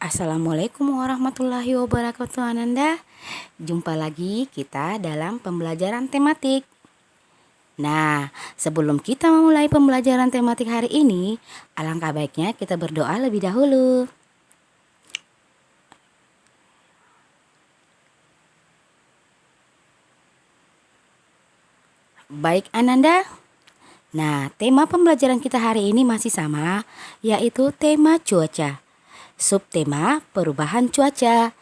Assalamualaikum warahmatullahi wabarakatuh Ananda. Jumpa lagi kita dalam pembelajaran tematik. Nah, sebelum kita memulai pembelajaran tematik hari ini, alangkah baiknya kita berdoa lebih dahulu. Baik Ananda. Nah, tema pembelajaran kita hari ini masih sama, yaitu tema cuaca. Subtema perubahan cuaca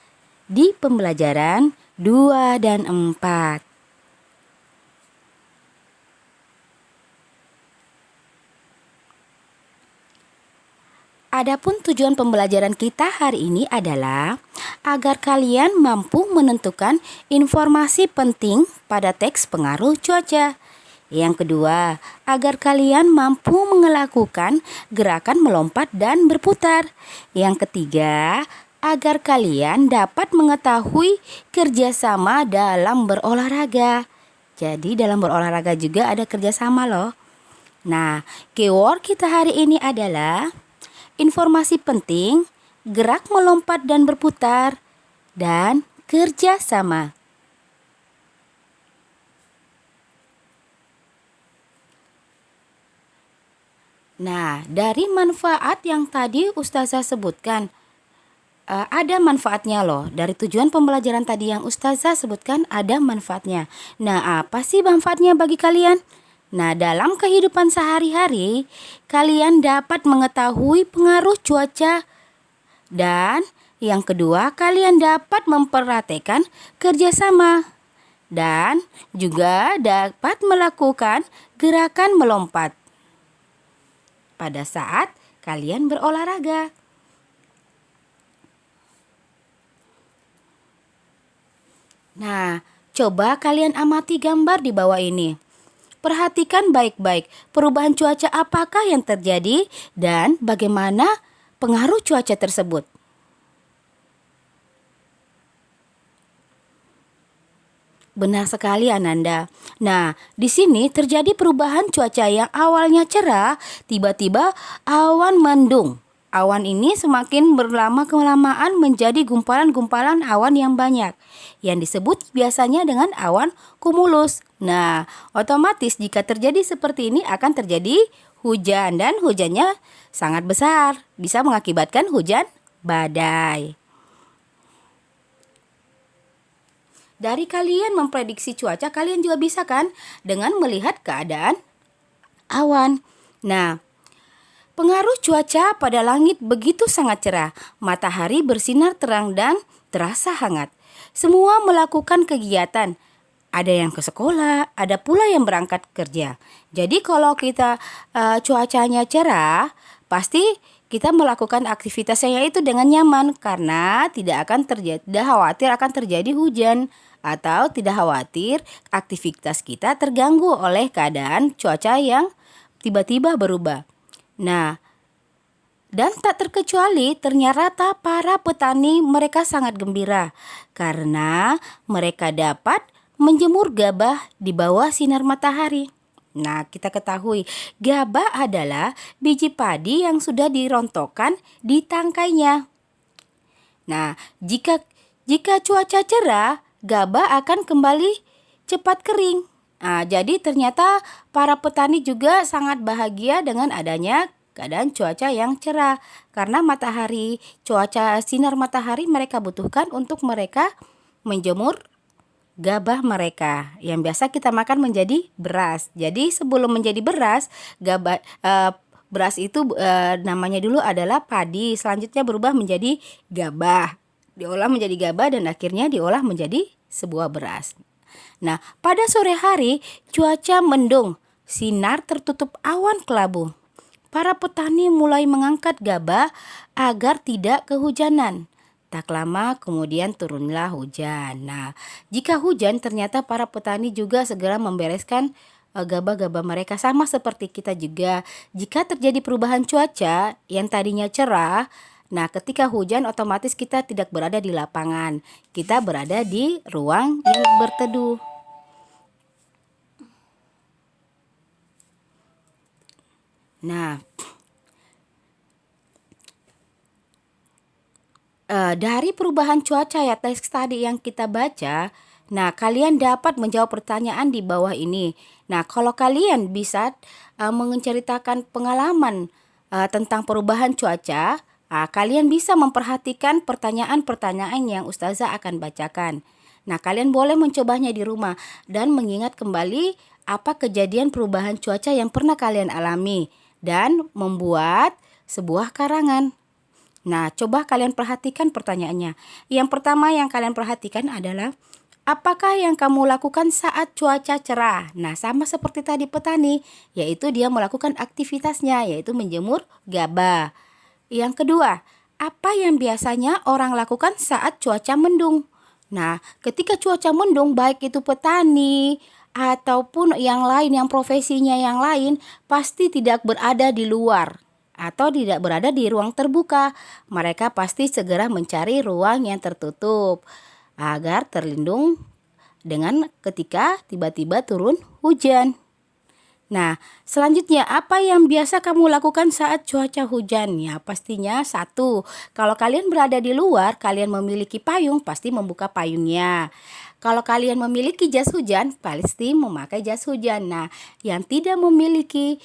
di pembelajaran 2 dan 4. Adapun tujuan pembelajaran kita hari ini adalah agar kalian mampu menentukan informasi penting pada teks pengaruh cuaca. Yang kedua, agar kalian mampu melakukan gerakan melompat dan berputar. Yang ketiga, agar kalian dapat mengetahui kerjasama dalam berolahraga. Jadi dalam berolahraga juga ada kerjasama loh. Nah, keyword kita hari ini adalah informasi penting, gerak melompat dan berputar, dan kerjasama. Nah, dari manfaat yang tadi Ustazah sebutkan, ada manfaatnya loh. Dari tujuan pembelajaran tadi yang Ustazah sebutkan ada manfaatnya. Nah, apa sih manfaatnya bagi kalian? Nah, dalam kehidupan sehari-hari, kalian dapat mengetahui pengaruh cuaca. Dan yang kedua, kalian dapat memperhatikan kerjasama. Dan juga dapat melakukan gerakan melompat pada saat kalian berolahraga. Nah, coba kalian amati gambar di bawah ini. Perhatikan baik-baik perubahan cuaca apakah yang terjadi dan bagaimana pengaruh cuaca tersebut. Benar sekali Ananda. Nah, di sini terjadi perubahan cuaca yang awalnya cerah, tiba-tiba awan mendung. Awan ini semakin berlama kelamaan menjadi gumpalan-gumpalan awan yang banyak, yang disebut biasanya dengan awan cumulus. Nah, otomatis jika terjadi seperti ini akan terjadi hujan dan hujannya sangat besar, bisa mengakibatkan hujan badai. Dari kalian memprediksi cuaca, kalian juga bisa kan dengan melihat keadaan awan. Nah, pengaruh cuaca pada langit begitu sangat cerah. Matahari bersinar terang dan terasa hangat. Semua melakukan kegiatan. Ada yang ke sekolah, ada pula yang berangkat kerja. Jadi kalau kita cuacanya cerah, pasti kita melakukan aktivitasnya itu dengan nyaman karena tidak khawatir akan terjadi hujan atau tidak khawatir aktivitas kita terganggu oleh keadaan cuaca yang tiba-tiba berubah. Nah, dan tak terkecuali ternyata para petani mereka sangat gembira karena mereka dapat menjemur gabah di bawah sinar matahari. Nah, kita ketahui gabah adalah biji padi yang sudah dirontokkan di tangkainya. Nah, jika cuaca cerah, gabah akan kembali cepat kering. Nah, jadi ternyata para petani juga sangat bahagia dengan adanya keadaan cuaca yang cerah. Karena cuaca sinar matahari mereka butuhkan untuk mereka menjemur gabah mereka yang biasa kita makan menjadi beras. Jadi sebelum menjadi beras, beras itu namanya dulu adalah padi. Selanjutnya berubah menjadi gabah. Diolah menjadi gabah dan akhirnya diolah menjadi sebuah beras. Nah, pada sore hari cuaca mendung, sinar tertutup awan kelabu. Para petani mulai mengangkat gabah agar tidak kehujanan. Tak lama kemudian turunlah hujan. Nah, jika hujan ternyata para petani juga segera membereskan gabah-gabah mereka sama seperti kita juga. Jika terjadi perubahan cuaca yang tadinya cerah, nah, ketika hujan otomatis kita tidak berada di lapangan. Kita berada di ruang yang berteduh. Nah, Dari perubahan cuaca ya teks tadi yang kita baca, nah kalian dapat menjawab pertanyaan di bawah ini. Nah kalau kalian bisa menceritakan pengalaman tentang perubahan cuaca, kalian bisa memperhatikan pertanyaan-pertanyaan yang Ustazah akan bacakan. Nah kalian boleh mencobanya di rumah dan mengingat kembali apa kejadian perubahan cuaca yang pernah kalian alami dan membuat sebuah karangan. Nah, coba kalian perhatikan pertanyaannya. Yang pertama yang kalian perhatikan adalah, apakah yang kamu lakukan saat cuaca cerah? Nah, sama seperti tadi petani, yaitu dia melakukan aktivitasnya, yaitu menjemur gabah. Yang kedua, apa yang biasanya orang lakukan saat cuaca mendung? Nah, ketika cuaca mendung, baik itu petani ataupun yang lain, yang profesinya yang lain, pasti tidak berada di luar atau tidak berada di ruang terbuka. Mereka pasti segera mencari ruang yang tertutup agar terlindung dengan ketika tiba-tiba turun hujan. Nah, selanjutnya apa yang biasa kamu lakukan saat cuaca hujan? Ya, pastinya satu, kalau kalian berada di luar, kalian memiliki payung, pasti membuka payungnya. Kalau kalian memiliki jas hujan, pasti memakai jas hujan. Nah, yang tidak memiliki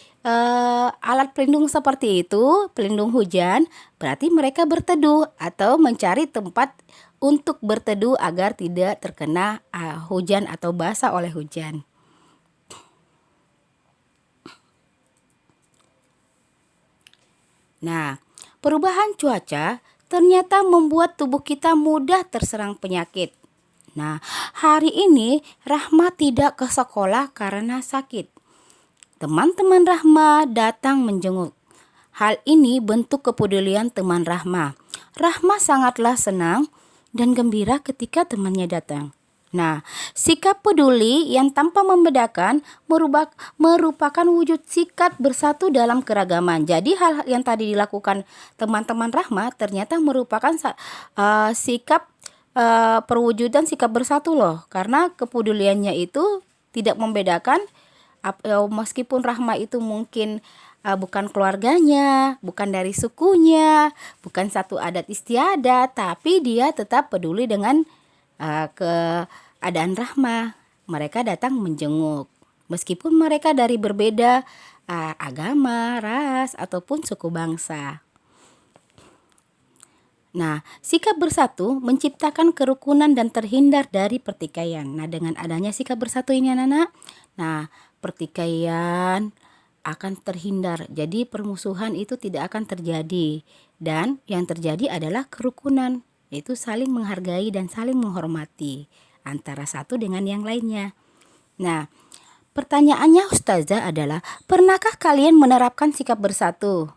alat pelindung seperti itu, pelindung hujan, berarti mereka berteduh atau mencari tempat untuk berteduh agar tidak terkena hujan atau basah oleh hujan. Nah, perubahan cuaca ternyata membuat tubuh kita mudah terserang penyakit. Nah, hari ini Rahma tidak ke sekolah karena sakit. Teman-teman Rahma datang menjenguk. Hal ini bentuk kepedulian teman Rahma. Rahma sangatlah senang dan gembira ketika temannya datang. Nah, sikap peduli yang tanpa membedakan merupakan wujud sikap bersatu dalam keragaman. Jadi hal yang tadi dilakukan teman-teman Rahma ternyata merupakan sikap perwujudan sikap bersatu loh. Karena kepeduliannya itu tidak membedakan meskipun Rahma itu mungkin bukan keluarganya, bukan dari sukunya, bukan satu adat istiadat, tapi dia tetap peduli dengan keadaan Rahma. Mereka datang menjenguk. Meskipun mereka dari berbeda agama, ras, ataupun suku bangsa. Nah, sikap bersatu menciptakan kerukunan dan terhindar dari pertikaian. Nah, dengan adanya sikap bersatu ini anak-anak, nah pertikaian akan terhindar. Jadi permusuhan itu tidak akan terjadi. Dan yang terjadi adalah kerukunan, yaitu saling menghargai dan saling menghormati antara satu dengan yang lainnya. Nah, pertanyaannya Ustazah adalah, pernahkah kalian menerapkan sikap bersatu?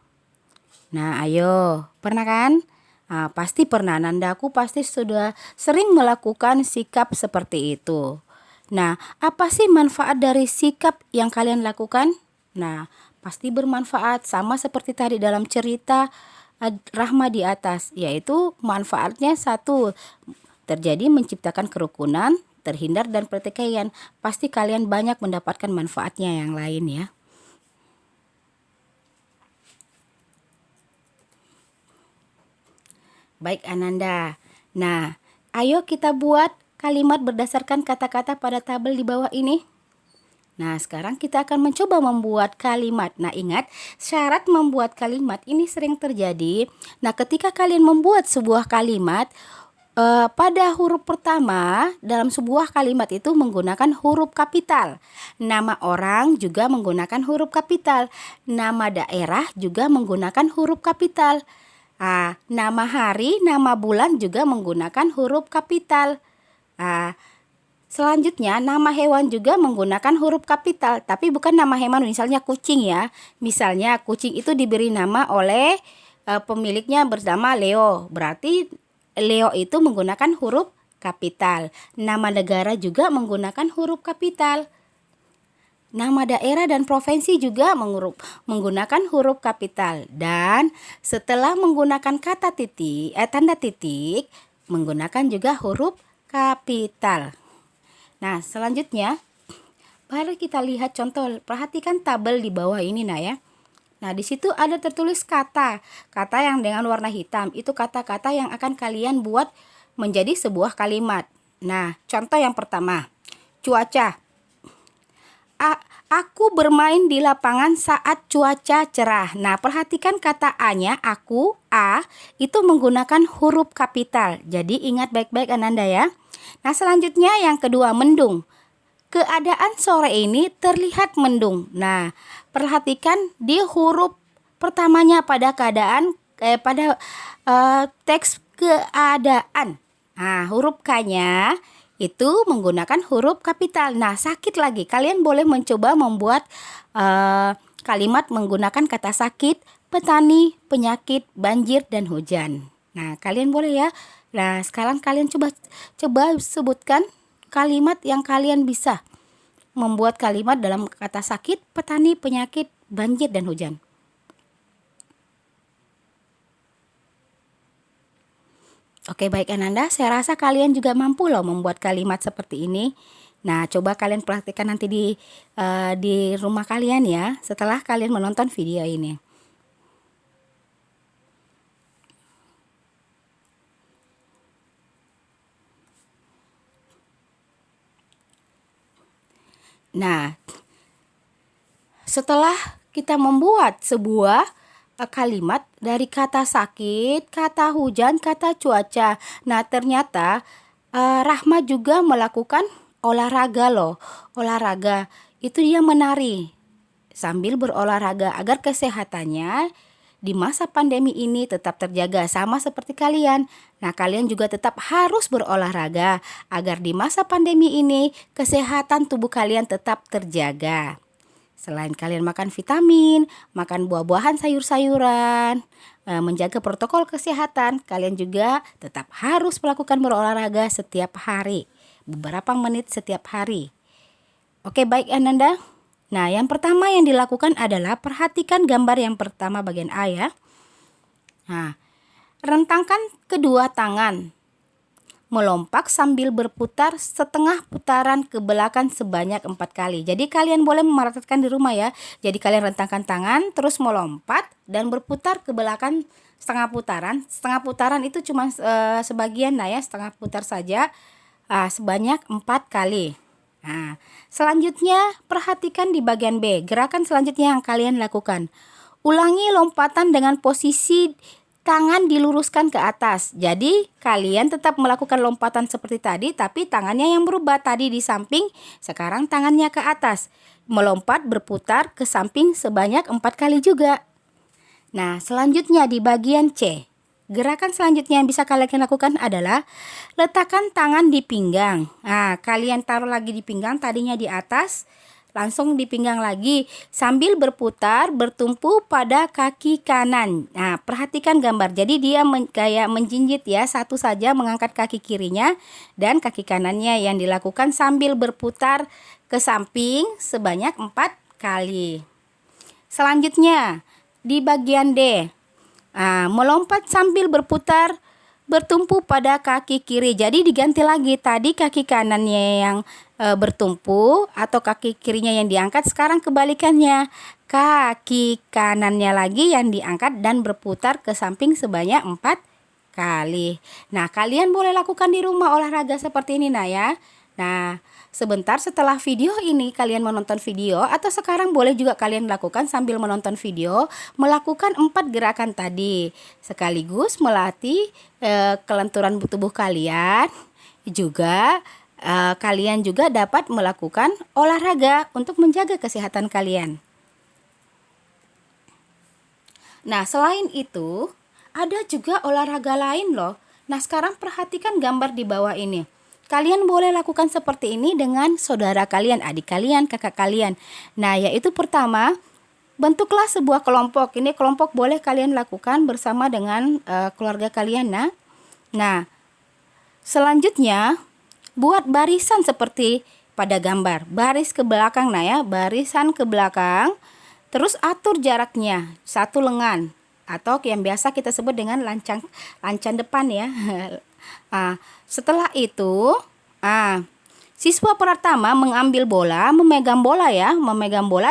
Nah, ayo, pernah kan? Pasti pernah, Nandaku pasti sudah sering melakukan sikap seperti itu. Nah, apa sih manfaat dari sikap yang kalian lakukan? Nah, pasti bermanfaat, sama seperti tadi dalam cerita Rahma di atas, yaitu manfaatnya satu, terjadi menciptakan kerukunan, terhindar dan pertikaian. Pasti kalian banyak mendapatkan manfaatnya yang lain ya. Baik Ananda. Nah, ayo kita buat kalimat berdasarkan kata-kata pada tabel di bawah ini. Nah, sekarang kita akan mencoba membuat kalimat. Nah, ingat, syarat membuat kalimat ini sering terjadi. Nah, ketika kalian membuat sebuah kalimat, pada huruf pertama dalam sebuah kalimat itu menggunakan huruf kapital. Nama orang juga menggunakan huruf kapital. Nama daerah juga menggunakan huruf kapital. Nama hari, nama bulan juga menggunakan huruf kapital. Selanjutnya nama hewan juga menggunakan huruf kapital, tapi bukan nama hewan misalnya kucing ya. Misalnya kucing itu diberi nama oleh pemiliknya bernama Leo, berarti Leo itu menggunakan huruf kapital. Nama negara juga menggunakan huruf kapital. Nama daerah dan provinsi juga menggunakan huruf kapital. Dan setelah menggunakan kata titik, tanda titik, menggunakan juga huruf kapital. Nah, selanjutnya mari kita lihat contoh. Perhatikan tabel di bawah ini nah ya. Nah, di situ ada tertulis kata. Kata yang dengan warna hitam. Itu kata-kata yang akan kalian buat menjadi sebuah kalimat. Nah, contoh yang pertama. Cuaca. Aku bermain di lapangan saat cuaca cerah. Nah, perhatikan kata A-nya, aku, A, itu menggunakan huruf kapital. Jadi ingat baik-baik Ananda ya. Nah, selanjutnya yang kedua, mendung. Keadaan sore ini terlihat mendung. Nah, perhatikan di huruf pertamanya pada teks keadaan. Nah, huruf K-nya itu menggunakan huruf kapital. Nah, sakit lagi. Kalian boleh mencoba membuat kalimat menggunakan kata sakit, petani, penyakit, banjir, dan hujan. Nah, kalian boleh ya. Nah, sekarang kalian coba sebutkan kalimat yang kalian bisa membuat kalimat dalam kata sakit, petani, penyakit, banjir, dan hujan. Oke, baik Ananda, saya rasa kalian juga mampu loh membuat kalimat seperti ini. Nah, coba kalian praktikkan nanti di rumah kalian ya, setelah kalian menonton video ini. Nah, setelah kita membuat sebuah kalimat dari kata sakit, kata hujan, kata cuaca. Nah, ternyata Rahma juga melakukan olahraga loh. Olahraga itu dia menari sambil berolahraga agar kesehatannya di masa pandemi ini tetap terjaga sama seperti kalian. Nah, kalian juga tetap harus berolahraga agar di masa pandemi ini kesehatan tubuh kalian tetap terjaga. Selain kalian makan vitamin, makan buah-buahan, sayur-sayuran, menjaga protokol kesehatan, kalian juga tetap harus melakukan berolahraga setiap hari, beberapa menit setiap hari. Oke, baik Ananda. Nah, yang pertama yang dilakukan adalah perhatikan gambar yang pertama bagian A ya. Nah, rentangkan kedua tangan. Melompat sambil berputar setengah putaran ke belakang sebanyak 4 kali. Jadi kalian boleh memerhatikan di rumah ya. Jadi kalian rentangkan tangan, terus melompat dan berputar ke belakang setengah putaran. Setengah putaran itu cuma sebagian ya, setengah putar saja sebanyak 4 kali. Nah, selanjutnya perhatikan di bagian B. Gerakan selanjutnya yang kalian lakukan. Ulangi lompatan dengan posisi tangan diluruskan ke atas. Jadi kalian tetap melakukan lompatan seperti tadi, tapi tangannya yang berubah. Tadi di samping, sekarang tangannya ke atas. Melompat berputar ke samping sebanyak 4 kali juga. Nah, selanjutnya di bagian C. Gerakan selanjutnya yang bisa kalian lakukan adalah letakkan tangan di pinggang. Nah, kalian taruh lagi di pinggang, tadinya di atas, langsung di pinggang lagi sambil berputar bertumpu pada kaki kanan. Nah, perhatikan gambar. Jadi dia kayak menjinjit ya, satu saja mengangkat kaki kirinya dan kaki kanannya yang dilakukan sambil berputar ke samping sebanyak 4 kali. Selanjutnya di bagian D. Melompat sambil berputar bertumpu pada kaki kiri. Jadi diganti lagi, tadi kaki kanannya yang bertumpu atau kaki kirinya yang diangkat, sekarang kebalikannya. Kaki kanannya lagi yang diangkat dan berputar ke samping sebanyak 4 kali. Nah, kalian boleh lakukan di rumah olahraga seperti ini ya. Nah, sebentar setelah video ini kalian menonton video, atau sekarang boleh juga kalian lakukan sambil menonton video, melakukan 4 gerakan tadi sekaligus melatih kelenturan tubuh kalian. Juga kalian juga dapat melakukan olahraga untuk menjaga kesehatan kalian. Nah, selain itu ada juga olahraga lain loh. Nah, sekarang perhatikan gambar di bawah ini. Kalian boleh lakukan seperti ini dengan saudara kalian, adik kalian, kakak kalian. Nah, yaitu pertama, bentuklah sebuah kelompok. Ini kelompok boleh kalian lakukan bersama dengan keluarga kalian. Nah, selanjutnya buat barisan seperti pada gambar. Baris ke belakang ya, barisan ke belakang. Terus atur jaraknya 1 lengan atau yang biasa kita sebut dengan lancang depan ya. Setelah itu, Siswa pertama mengambil bola, memegang bola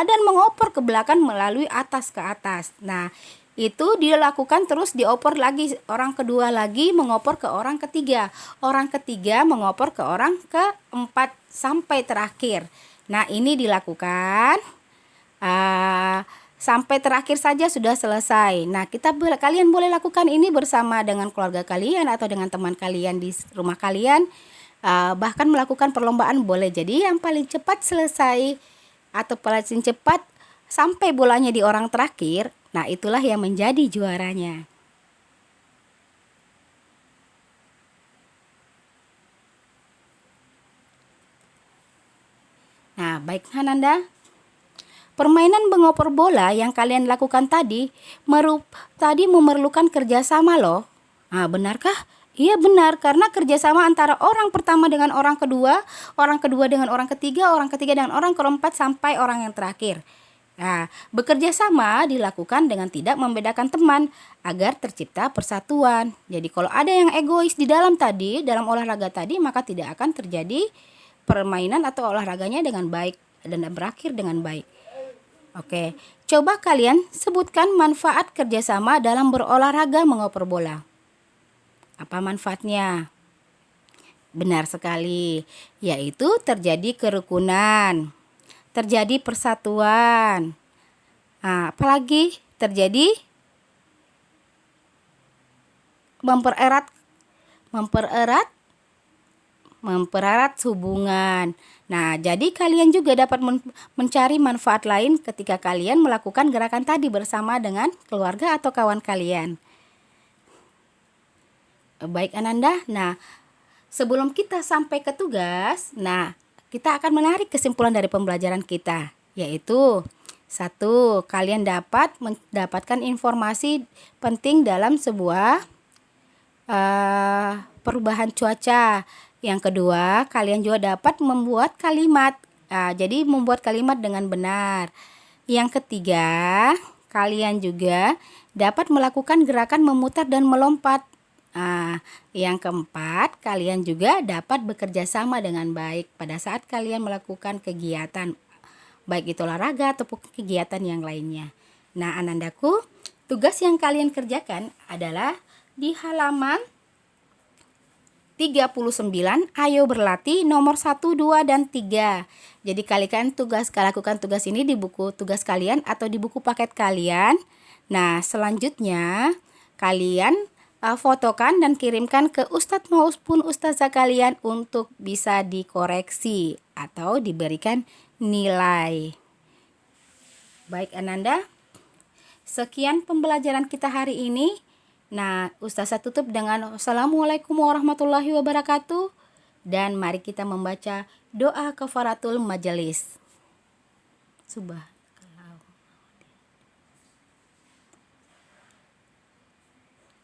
dan mengoper ke belakang melalui atas ke atas. Nah, itu dilakukan terus dioper lagi, orang kedua lagi mengoper ke orang ketiga. Orang ketiga mengoper ke orang keempat sampai terakhir. Nah, ini dilakukan sampai terakhir saja sudah selesai. Nah, kalian boleh lakukan ini bersama dengan keluarga kalian atau dengan teman kalian di rumah kalian. Bahkan melakukan perlombaan boleh. Jadi yang paling cepat selesai atau paling cepat sampai bolanya di orang terakhir, nah itulah yang menjadi juaranya. Nah, baik Hananda, permainan mengoper bola yang kalian lakukan tadi memerlukan kerjasama loh. Nah, benarkah? Iya benar, karena kerjasama antara orang pertama dengan orang kedua dengan orang ketiga dengan orang keempat sampai orang yang terakhir. Nah, bekerja sama dilakukan dengan tidak membedakan teman agar tercipta persatuan. Jadi kalau ada yang egois di dalam olahraga tadi, maka tidak akan terjadi permainan atau olahraganya dengan baik dan berakhir dengan baik. Oke, coba kalian sebutkan manfaat kerjasama dalam berolahraga mengoper bola. Apa manfaatnya? Benar sekali, yaitu terjadi kerukunan, terjadi persatuan. Nah, apalagi terjadi mempererat hubungan. Nah, jadi kalian juga dapat mencari manfaat lain ketika kalian melakukan gerakan tadi bersama dengan keluarga atau kawan kalian. Baik Ananda, nah sebelum kita sampai ke tugas, nah kita akan menarik kesimpulan dari pembelajaran kita, yaitu 1. Kalian dapat mendapatkan informasi penting dalam sebuah perubahan cuaca. Yang kedua, kalian juga dapat membuat kalimat. Jadi membuat kalimat dengan benar. Yang ketiga, kalian juga dapat melakukan gerakan memutar dan melompat. Yang keempat, kalian juga dapat bekerja sama dengan baik pada saat kalian melakukan kegiatan, baik itu olahraga ataupun kegiatan yang lainnya. Nah, Anandaku, tugas yang kalian kerjakan adalah di halaman 39, ayo berlatih nomor 1, 2, dan 3. Jadi kalian lakukan tugas ini di buku tugas kalian atau di buku paket kalian. Nah, selanjutnya kalian fotokan dan kirimkan ke ustadz maupun ustazah kalian untuk bisa dikoreksi atau diberikan nilai. Baik Ananda, sekian pembelajaran kita hari ini. Nah, ustazah tutup dengan Assalamualaikum warahmatullahi wabarakatuh. Dan mari kita membaca doa kafaratul majelis. Subhan